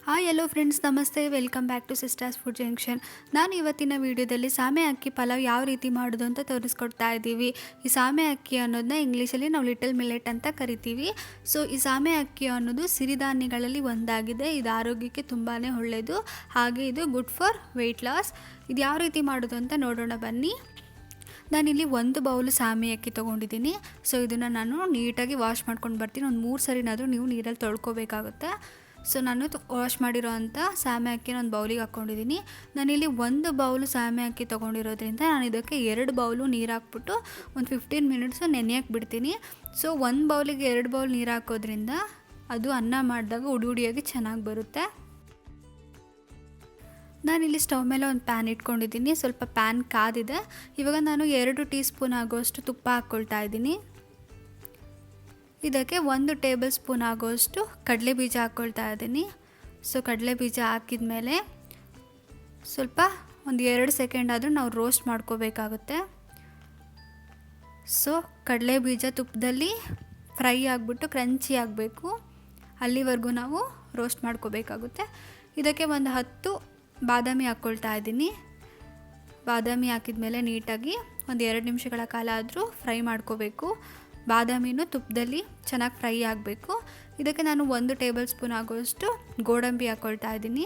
Hi hello friends, ನಮಸ್ತೆ. Welcome back to sisters food junction. ನಾನು ಇವತ್ತಿನ ವಿಡಿಯೋದಲ್ಲಿ ಸಾಮೆ ಅಕ್ಕಿ ಪಲಾವ್ ಯಾವ ರೀತಿ ಮಾಡೋದು ಅಂತ ತೋರಿಸ್ಕೊಡ್ತಾ ಇದ್ದೀವಿ. ಈ ಸಾಮೆ ಅಕ್ಕಿ ಅನ್ನೋದನ್ನ ಇಂಗ್ಲೀಷಲ್ಲಿ ನಾವು ಲಿಟಲ್ ಮಿಲೆಟ್ ಅಂತ ಕರಿತೀವಿ. ಸೊ ಈ ಸಾಮೆ ಅಕ್ಕಿ ಅನ್ನೋದು ಸಿರಿಧಾನ್ಯಗಳಲ್ಲಿ ಒಂದಾಗಿದೆ. ಇದು ಆರೋಗ್ಯಕ್ಕೆ ತುಂಬಾ ಒಳ್ಳೆಯದು, ಹಾಗೆ ಇದು ಗುಡ್ ಫಾರ್ ವೆಯ್ಟ್ ಲಾಸ್. ಇದು ಯಾವ ರೀತಿ ಮಾಡೋದು ಅಂತ ನೋಡೋಣ ಬನ್ನಿ. ನಾನಿಲ್ಲಿ 1 ಬೌಲು ಸಾಮೆ ಅಕ್ಕಿ ತೊಗೊಂಡಿದ್ದೀನಿ. ಸೊ ಇದನ್ನು ನಾನು ನೀಟಾಗಿ ವಾಶ್ ಮಾಡ್ಕೊಂಡು ಬರ್ತೀನಿ. ಒಂದು 3 ಸರಿನಾದರೂ ನೀವು ನೀರಲ್ಲಿ ತೊಳ್ಕೊಬೇಕಾಗುತ್ತೆ. ಸೊ ನಾನು ವಾಶ್ ಮಾಡಿರೋ ಅಂಥ ಸಾಮೆ ಅಕ್ಕಿನ ಒಂದು ಬೌಲಿಗೆ ಹಾಕ್ಕೊಂಡಿದ್ದೀನಿ. ನಾನಿಲ್ಲಿ 1 ಬೌಲು ಸಾಮೆ ಅಕ್ಕಿ ತೊಗೊಂಡಿರೋದ್ರಿಂದ ನಾನು ಇದಕ್ಕೆ 2 ಬೌಲು ನೀರು ಹಾಕ್ಬಿಟ್ಟು ಒಂದು 15 ಮಿನಿಟ್ಸು ನೆನೆಯಕ್ಕೆ ಬಿಡ್ತೀನಿ. ಸೊ 1 ಬೌಲಿಗೆ 2 ಬೌಲ್ ನೀರು ಹಾಕೋದ್ರಿಂದ ಅದು ಅನ್ನ ಮಾಡಿದಾಗ ಉಡಿಯಾಗಿ ಚೆನ್ನಾಗಿ ಬರುತ್ತೆ. ನಾನಿಲ್ಲಿ ಸ್ಟವ್ ಮೇಲೆ ಒಂದು ಪ್ಯಾನ್ ಇಟ್ಕೊಂಡಿದ್ದೀನಿ. ಸ್ವಲ್ಪ ಪ್ಯಾನ್ ಕಾದಿದೆ. ಇವಾಗ ನಾನು 2 ಟೀ ಸ್ಪೂನ್ ಆಗೋಷ್ಟು ತುಪ್ಪ ಹಾಕ್ಕೊಳ್ತಾ ಇದ್ದೀನಿ. ಇದಕ್ಕೆ 1 ಟೇಬಲ್ ಸ್ಪೂನ್ ಆಗೋಷ್ಟು ಕಡಲೆ ಬೀಜ ಹಾಕ್ಕೊಳ್ತಾ ಇದ್ದೀನಿ. ಸೊ ಕಡಲೆ ಬೀಜ ಹಾಕಿದ ಮೇಲೆ ಸ್ವಲ್ಪ ಒಂದು 2 ಸೆಕೆಂಡ್ ಆದರೂ ನಾವು ರೋಸ್ಟ್ ಮಾಡ್ಕೋಬೇಕಾಗುತ್ತೆ. ಸೊ ಕಡಲೆ ಬೀಜ ತುಪ್ಪದಲ್ಲಿ ಫ್ರೈ ಆಗಿಬಿಟ್ಟು ಕ್ರಂಚಿ ಆಗಬೇಕು, ಅಲ್ಲಿವರೆಗೂ ನಾವು ರೋಸ್ಟ್ ಮಾಡ್ಕೋಬೇಕಾಗುತ್ತೆ. ಇದಕ್ಕೆ ಒಂದು 10 ಬಾದಾಮಿ ಹಾಕ್ಕೊಳ್ತಾ ಇದ್ದೀನಿ. ಬಾದಾಮಿ ಹಾಕಿದ ಮೇಲೆ ನೀಟಾಗಿ ಒಂದು 2 ನಿಮಿಷಗಳ ಕಾಲ ಆದರೂ ಫ್ರೈ ಮಾಡ್ಕೋಬೇಕು. ಬಾದಾಮಿನೂ ತುಪ್ಪದಲ್ಲಿ ಚೆನ್ನಾಗಿ ಫ್ರೈ ಆಗಬೇಕು. ಇದಕ್ಕೆ ನಾನು 1 ಟೇಬಲ್ ಸ್ಪೂನ್ ಆಗೋಷ್ಟು ಗೋಡಂಬಿ ಹಾಕ್ಕೊಳ್ತಾ ಇದ್ದೀನಿ.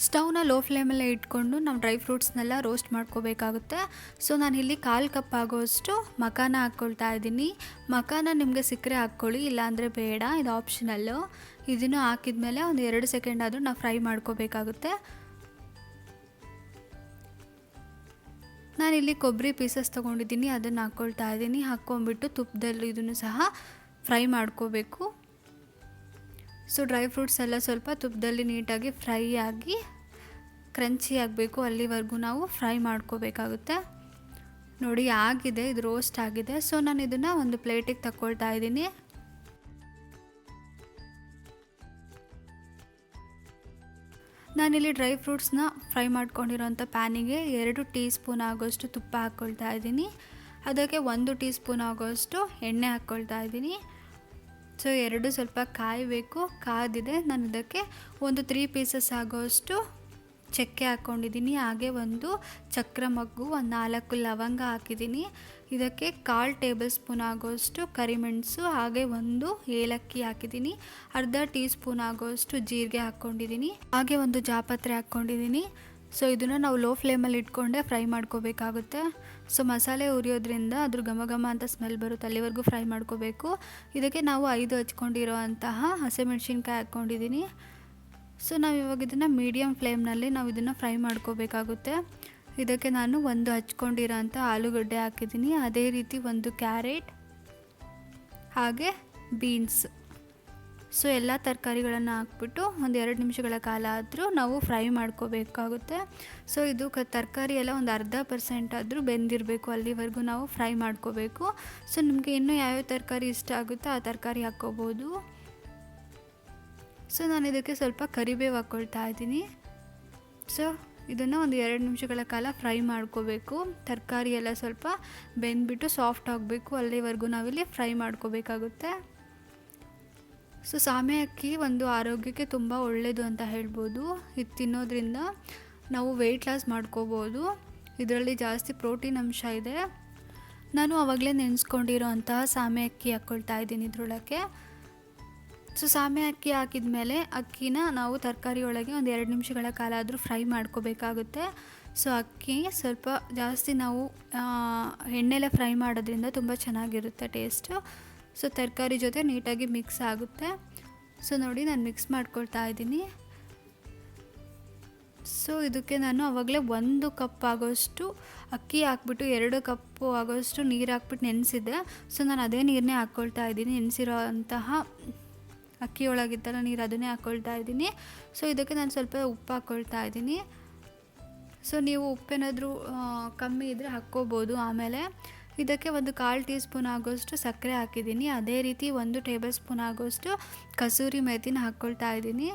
ಸ್ಟವ್ನ ಲೋ ಫ್ಲೇಮಲ್ಲೇ ಇಟ್ಕೊಂಡು ನಾವು ಡ್ರೈ ಫ್ರೂಟ್ಸ್ನೆಲ್ಲ ರೋಸ್ಟ್ ಮಾಡ್ಕೋಬೇಕಾಗುತ್ತೆ. ಸೊ ನಾನಿಲ್ಲಿ 1/4 ಕಪ್ ಆಗೋಷ್ಟು ಮಖಾನ ಹಾಕ್ಕೊಳ್ತಾ ಇದ್ದೀನಿ. ಮಖಾನ ನಿಮಗೆ ಸಿಕ್ಕರೆ ಹಾಕ್ಕೊಳ್ಳಿ, ಇಲ್ಲಾಂದರೆ ಬೇಡ, ಇದು ಆಪ್ಷನಲ್ಲು. ಇದನ್ನು ಹಾಕಿದ ಮೇಲೆ ಒಂದು 2 ಸೆಕೆಂಡ್ ಆದರೂ ನಾವು ಫ್ರೈ ಮಾಡ್ಕೋಬೇಕಾಗುತ್ತೆ. ನಾನಿಲ್ಲಿ ಕೊಬ್ಬರಿ ಪೀಸಸ್ ತೊಗೊಂಡಿದ್ದೀನಿ, ಅದನ್ನು ಹಾಕ್ಕೊಳ್ತಾ ಇದ್ದೀನಿ. ಹಾಕ್ಕೊಂಬಿಟ್ಟು ತುಪ್ಪದಲ್ಲಿ ಇದನ್ನು ಸಹ ಫ್ರೈ ಮಾಡ್ಕೋಬೇಕು. ಸೊ ಡ್ರೈ ಫ್ರೂಟ್ಸ್ ಎಲ್ಲ ಸ್ವಲ್ಪ ತುಪ್ಪದಲ್ಲಿ ನೀಟಾಗಿ ಫ್ರೈ ಆಗಿ ಕ್ರಂಚಿ ಆಗಬೇಕು, ಅಲ್ಲಿವರೆಗೂ ನಾವು ಫ್ರೈ ಮಾಡ್ಕೋಬೇಕಾಗುತ್ತೆ. ನೋಡಿ ಆಗಿದೆ, ಇದು ರೋಸ್ಟ್ ಆಗಿದೆ. ಸೊ ನಾನು ಇದನ್ನು ಒಂದು ಪ್ಲೇಟಿಗೆ ತಗೊಳ್ತಾ ಇದ್ದೀನಿ. ನಾನಿಲ್ಲಿ ಡ್ರೈ ಫ್ರೂಟ್ಸ್ನ ಫ್ರೈ ಮಾಡ್ಕೊಂಡಿರೋಂಥ ಪ್ಯಾನಿಗೆ 2 ಟೀ ಸ್ಪೂನ್ ಆಗೋಷ್ಟು ತುಪ್ಪ ಹಾಕ್ಕೊಳ್ತಾ ಇದ್ದೀನಿ. ಅದಕ್ಕೆ 1 ಟೀ ಸ್ಪೂನ್ ಆಗೋಷ್ಟು ಎಣ್ಣೆ ಹಾಕ್ಕೊಳ್ತಾ ಇದ್ದೀನಿ. ಸೊ 2 ಸ್ವಲ್ಪ ಕಾಯಬೇಕು. ಕಾದಿದೆ. ನಾನು ಇದಕ್ಕೆ ಒಂದು 3 ಪೀಸಸ್ ಆಗೋಷ್ಟು ಚಕ್ಕೆ ಹಾಕ್ಕೊಂಡಿದ್ದೀನಿ. ಹಾಗೆ ಒಂದು ಚಕ್ರ ಮಗ್ಗು, ಒಂದು 4 ಲವಂಗ ಹಾಕಿದ್ದೀನಿ. ಇದಕ್ಕೆ 1/4 ಟೇಬಲ್ ಸ್ಪೂನ್ ಆಗೋಷ್ಟು ಕರಿಮೆಣಸು, ಹಾಗೆ ಒಂದು ಏಲಕ್ಕಿ ಹಾಕಿದ್ದೀನಿ. ಅರ್ಧ ಟೀ ಸ್ಪೂನ್ ಆಗೋಷ್ಟು ಜೀರಿಗೆ ಹಾಕ್ಕೊಂಡಿದ್ದೀನಿ. ಹಾಗೆ ಒಂದು ಜಾಪತ್ರೆ ಹಾಕ್ಕೊಂಡಿದ್ದೀನಿ. ಸೊ ಇದನ್ನು ನಾವು ಲೋ ಫ್ಲೇಮಲ್ಲಿ ಇಟ್ಕೊಂಡೆ ಫ್ರೈ ಮಾಡ್ಕೋಬೇಕಾಗುತ್ತೆ. ಸೊ ಮಸಾಲೆ ಉರಿಯೋದ್ರಿಂದ ಅದ್ರ ಘಮ ಘಮ ಅಂತ ಸ್ಮೆಲ್ ಬರುತ್ತೆ, ಅಲ್ಲಿವರೆಗೂ ಫ್ರೈ ಮಾಡ್ಕೋಬೇಕು. ಇದಕ್ಕೆ ನಾವು 5 ಹಚ್ಕೊಂಡಿರೋ ಅಂತಹ ಹಸಿಮೆಣ್ಸಿನ್ಕಾಯಿ ಹಾಕ್ಕೊಂಡಿದ್ದೀನಿ. ಸೊ ನಾವು ಇವಾಗ ಇದನ್ನು ಮೀಡಿಯಮ್ ಫ್ಲೇಮ್ನಲ್ಲಿ ನಾವು ಇದನ್ನು ಫ್ರೈ ಮಾಡ್ಕೋಬೇಕಾಗುತ್ತೆ. ಇದಕ್ಕೆ ನಾನು ಒಂದು ಹಚ್ಕೊಂಡಿರೋ ಅಂಥ ಆಲೂಗಡ್ಡೆ ಹಾಕಿದ್ದೀನಿ. ಅದೇ ರೀತಿ ಒಂದು ಕ್ಯಾರೆಟ್, ಹಾಗೆ ಬೀನ್ಸ್. ಸೊ ಎಲ್ಲ ತರಕಾರಿಗಳನ್ನು ಹಾಕ್ಬಿಟ್ಟು ಒಂದು 2 ನಿಮಿಷಗಳ ಕಾಲ ಆದರೂ ನಾವು ಫ್ರೈ ಮಾಡ್ಕೋಬೇಕಾಗುತ್ತೆ. ಸೊ ಇದು ತರಕಾರಿ ಎಲ್ಲ ಒಂದು 40% ಆದರೂ ಬೆಂದಿರಬೇಕು, ಅಲ್ಲಿವರೆಗೂ ನಾವು ಫ್ರೈ ಮಾಡ್ಕೋಬೇಕು. ಸೊ ನಿಮಗೆ ಇನ್ನೂ ಯಾವ್ಯಾವ ತರಕಾರಿ ಇಷ್ಟ ಆಗುತ್ತೋ ಆ ತರಕಾರಿ ಹಾಕ್ಕೋಬೋದು. ಸೊ ನಾನು ಇದಕ್ಕೆ ಸ್ವಲ್ಪ ಕರಿಬೇವು ಹಾಕ್ಕೊಳ್ತಾ ಇದ್ದೀನಿ. ಸೊ ಇದನ್ನು ಒಂದು 2 ನಿಮಿಷಗಳ ಕಾಲ ಫ್ರೈ ಮಾಡ್ಕೋಬೇಕು. ತರಕಾರಿ ಎಲ್ಲ ಸ್ವಲ್ಪ ಬೆಂದ್ಬಿಟ್ಟು ಸಾಫ್ಟ್ ಆಗಬೇಕು, ಅಲ್ಲಿವರೆಗೂ ನಾವಿಲ್ಲಿ ಫ್ರೈ ಮಾಡ್ಕೋಬೇಕಾಗುತ್ತೆ. ಸೊ ಸಾಮೆ ಅಕ್ಕಿ ಒಂದು ಆರೋಗ್ಯಕ್ಕೆ ತುಂಬ ಒಳ್ಳೆಯದು ಅಂತ ಹೇಳ್ಬೋದು. ಇದು ತಿನ್ನೋದ್ರಿಂದ ನಾವು ವೆಯ್ಟ್ ಲಾಸ್ ಮಾಡ್ಕೋಬೋದು. ಇದರಲ್ಲಿ ಜಾಸ್ತಿ ಪ್ರೋಟೀನ್ ಅಂಶ ಇದೆ. ನಾನು ಆವಾಗಲೇ ನೆನೆಸ್ಕೊಂಡಿರೋ ಅಂತಹ ಸಾಮೆ ಅಕ್ಕಿ ಹಾಕ್ಕೊಳ್ತಾ ಇದ್ದೀನಿ ಇದರೊಳಗೆ. ಸೊ ಸಾಮೆ ಅಕ್ಕಿ ಹಾಕಿದ ಮೇಲೆ ಅಕ್ಕಿನ ನಾವು ತರಕಾರಿ ಒಳಗೆ ಒಂದು 2 ನಿಮಿಷಗಳ ಕಾಲ ಆದರೂ ಫ್ರೈ ಮಾಡ್ಕೋಬೇಕಾಗುತ್ತೆ. ಸೊ ಅಕ್ಕಿ ಸ್ವಲ್ಪ ಜಾಸ್ತಿ ನಾವು ಎಣ್ಣೆಲೆ ಫ್ರೈ ಮಾಡೋದ್ರಿಂದ ತುಂಬ ಚೆನ್ನಾಗಿರುತ್ತೆ ಟೇಸ್ಟು. ಸೊ ತರಕಾರಿ ಜೊತೆ ನೀಟಾಗಿ ಮಿಕ್ಸ್ ಆಗುತ್ತೆ. ಸೊ ನೋಡಿ ನಾನು ಮಿಕ್ಸ್ ಮಾಡ್ಕೊಳ್ತಾ ಇದ್ದೀನಿ. ಸೊ ಇದಕ್ಕೆ ನಾನು ಆವಾಗಲೇ 1 ಕಪ್ ಆಗೋಷ್ಟು ಅಕ್ಕಿ ಹಾಕ್ಬಿಟ್ಟು 2 ಕಪ್ಪು ಆಗೋಷ್ಟು ನೀರು ಹಾಕ್ಬಿಟ್ಟು ನೆನೆಸಿದ್ದೆ. ಸೊ ನಾನು ಅದೇ ನೀರನ್ನೇ ಹಾಕ್ಕೊಳ್ತಾ ಇದ್ದೀನಿ. ನೆನೆಸಿರೋ ಅಂತಹ ಅಕ್ಕಿ ಒಳಗಿದ್ದಲ್ಲ ನೀರು, ಅದನ್ನೇ ಹಾಕ್ಕೊಳ್ತಾ ಇದ್ದೀನಿ. ಸೊ ಇದಕ್ಕೆ ನಾನು ಸ್ವಲ್ಪ ಉಪ್ಪು ಹಾಕ್ಕೊಳ್ತಾ ಇದ್ದೀನಿ. ಸೊ ನೀವು ಉಪ್ಪೇನಾದರೂ ಕಮ್ಮಿ ಇದ್ದರೆ ಹಾಕ್ಕೋಬೋದು. ಆಮೇಲೆ ಇದಕ್ಕೆ ಒಂದು 1/4 ಟೀ ಸ್ಪೂನ್ ಆಗೋಷ್ಟು ಸಕ್ಕರೆ ಹಾಕಿದ್ದೀನಿ. ಅದೇ ರೀತಿ 1 ಟೇಬಲ್ ಸ್ಪೂನ್ ಆಗೋಷ್ಟು ಕಸೂರಿ ಮೆಥಿನ ಹಾಕ್ಕೊಳ್ತಾ ಇದ್ದೀನಿ.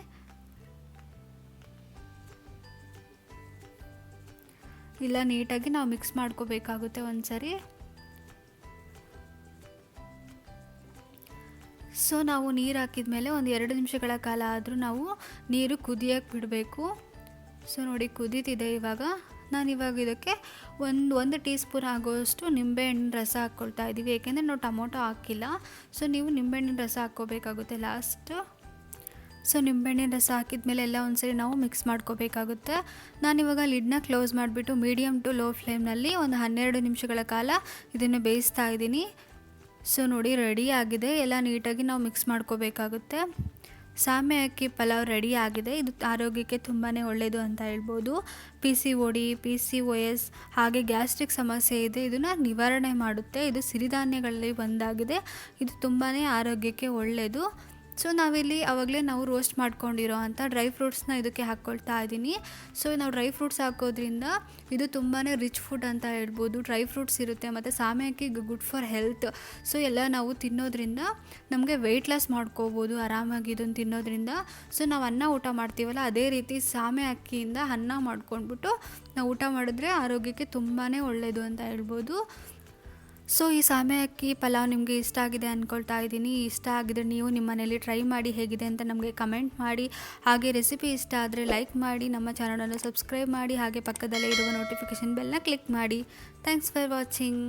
ಇಲ್ಲ ನೀಟಾಗಿ ನಾವು ಮಿಕ್ಸ್ ಮಾಡ್ಕೋಬೇಕಾಗುತ್ತೆ ಒಂದು ಸರಿ. ಸೊ ನಾವು ನೀರು ಹಾಕಿದ ಮೇಲೆ ಒಂದು 2 ನಿಮಿಷಗಳ ಕಾಲ ಆದರೂ ನಾವು ನೀರು ಕುದಿಯೋಕ್ಕೆ ಬಿಡಬೇಕು. ಸೊ ನೋಡಿ ಕುದೀತಿದೆ ಇವಾಗ. ನಾನಿವಾಗ ಇದಕ್ಕೆ ಒಂದು ಟೀ ಸ್ಪೂನ್ ಆಗೋಷ್ಟು ನಿಂಬೆಹಣ್ಣಿನ ರಸ ಹಾಕ್ಕೊಳ್ತಾ ಇದ್ದೀವಿ, ಏಕೆಂದರೆ ನಾವು ಟೊಮೊಟೊ ಹಾಕಿಲ್ಲ. ಸೊ ನೀವು ನಿಂಬೆಹಣ್ಣಿನ ರಸ ಹಾಕ್ಕೋಬೇಕಾಗುತ್ತೆ ಲಾಸ್ಟು. ಸೊ ನಿಂಬೆಹಣ್ಣಿನ ರಸ ಹಾಕಿದ ಮೇಲೆ ಎಲ್ಲ ಒಂದ್ಸರಿ ನಾವು ಮಿಕ್ಸ್ ಮಾಡ್ಕೋಬೇಕಾಗುತ್ತೆ. ನಾನಿವಾಗ ಲಿಡ್ನ ಕ್ಲೋಸ್ ಮಾಡಿಬಿಟ್ಟು ಮೀಡಿಯಮ್ ಟು ಲೋ ಫ್ಲೇಮ್ನಲ್ಲಿ ಒಂದು 12 ನಿಮಿಷಗಳ ಕಾಲ ಇದನ್ನು ಬೇಯಿಸ್ತಾ ಇದ್ದೀನಿ. ಸೊ ನೋಡಿ ರೆಡಿ ಆಗಿದೆ, ಎಲ್ಲ ನೀಟಾಗಿ ನಾವು ಮಿಕ್ಸ್ ಮಾಡ್ಕೋಬೇಕಾಗುತ್ತೆ. ಸಾಮೆ ಅಕ್ಕಿ ಪಲಾವ್ ರೆಡಿ ಆಗಿದೆ. ಇದು ಆರೋಗ್ಯಕ್ಕೆ ತುಂಬಾ ಒಳ್ಳೆಯದು ಅಂತ ಹೇಳ್ಬೋದು. PCOD, PCOS ಹಾಗೆ ಗ್ಯಾಸ್ಟ್ರಿಕ್ ಸಮಸ್ಯೆ ಇದೆ, ಇದನ್ನು ನಿವಾರಣೆ ಮಾಡುತ್ತೆ. ಇದು ಸಿರಿಧಾನ್ಯಗಳಲ್ಲಿ ಒಂದಾಗಿದೆ, ಇದು ತುಂಬಾ ಆರೋಗ್ಯಕ್ಕೆ ಒಳ್ಳೆಯದು. ಸೊ ನಾವಿಲ್ಲಿ ಆವಾಗಲೇ ನಾವು ರೋಸ್ಟ್ ಮಾಡ್ಕೊಂಡಿರೋ ಅಂಥ ಡ್ರೈ ಫ್ರೂಟ್ಸ್ನ ಇದಕ್ಕೆ ಹಾಕ್ಕೊಳ್ತಾ ಇದ್ದೀನಿ. ಸೊ ನಾವು ಡ್ರೈ ಫ್ರೂಟ್ಸ್ ಹಾಕೋದ್ರಿಂದ ಇದು ತುಂಬಾ ರಿಚ್ ಫುಡ್ ಅಂತ ಹೇಳ್ಬೋದು. ಡ್ರೈ ಫ್ರೂಟ್ಸ್ ಇರುತ್ತೆ ಮತ್ತು ಸಾಮೆ ಅಕ್ಕಿ ಗುಡ್ ಫಾರ್ ಹೆಲ್ತ್. ಸೊ ಎಲ್ಲ ನಾವು ತಿನ್ನೋದ್ರಿಂದ ನಮಗೆ ವೆಯ್ಟ್ ಲಾಸ್ ಮಾಡ್ಕೋಬೋದು ಆರಾಮಾಗಿ ಇದನ್ನು ತಿನ್ನೋದ್ರಿಂದ. ಸೊ ನಾವು ಅನ್ನ ಊಟ ಮಾಡ್ತೀವಲ್ಲ, ಅದೇ ರೀತಿ ಸಾಮೆ ಅಕ್ಕಿಯಿಂದ ಅನ್ನ ಮಾಡ್ಕೊಂಡ್ಬಿಟ್ಟು ನಾವು ಊಟ ಮಾಡಿದ್ರೆ ಆರೋಗ್ಯಕ್ಕೆ ತುಂಬಾ ಒಳ್ಳೆಯದು ಅಂತ ಹೇಳ್ಬೋದು. ಸೊ ಈ ಸಾಮೆ ಅಕ್ಕಿ ಪಲಾವ್ ನಿಮಗೆ ಇಷ್ಟ ಆಗಿದೆ ಅಂದ್ಕೊಳ್ತಾ ಇದ್ದೀನಿ. ಇಷ್ಟ ಆಗಿದ್ರೆ ನೀವು ನಿಮ್ಮ ಮನೇಲಿ ಟ್ರೈ ಮಾಡಿ ಹೇಗಿದೆ ಅಂತ ನಮಗೆ ಕಮೆಂಟ್ ಮಾಡಿ. ಹಾಗೆ ರೆಸಿಪಿ ಇಷ್ಟ ಆದರೆ ಲೈಕ್ ಮಾಡಿ, ನಮ್ಮ ಚಾನಲನ್ನು ಸಬ್ಸ್ಕ್ರೈಬ್ ಮಾಡಿ, ಹಾಗೆ ಪಕ್ಕದಲ್ಲೇ ಇರುವ ನೋಟಿಫಿಕೇಷನ್ ಬೆಲ್ನ ಕ್ಲಿಕ್ ಮಾಡಿ. Thanks for watching.